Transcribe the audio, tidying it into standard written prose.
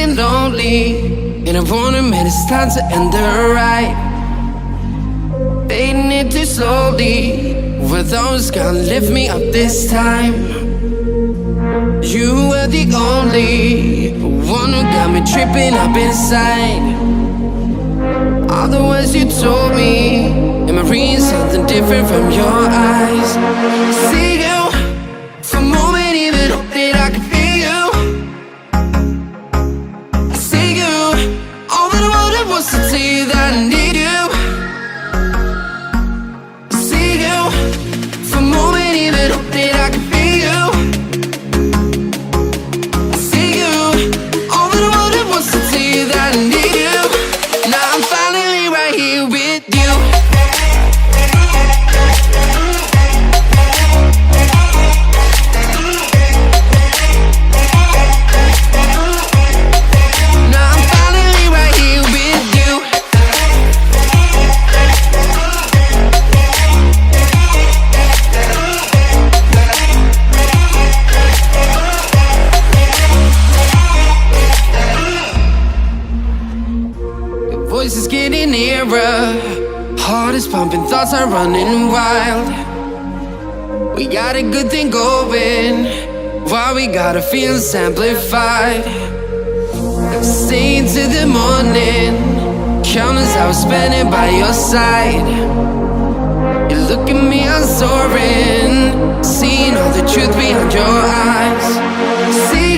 feeling lonely, and I wanna admit it's time to end the ride. Fading it too slowly, were those gonna lift me up this time? You were the only one who got me tripping up inside. All the words you told me, am I reading something different from your eyes? See you, for a moment even hope that I could feel you. I see you, all that I wanted was to tell you that I need you. I see you, for a moment even hope that I could feel you. I see you, all that I wanted was to tell you that I need you. Now I'm finally right here with you. Now I'm finally right here with you. Your voice is getting nearer, heart is pumping, thoughts are running wild. We got a good thing going, why we gotta feel amplified. I'm staying till the morning, countless hours spending by your side. You look at me, I'm soaring, seeing all the truth behind your eyes. See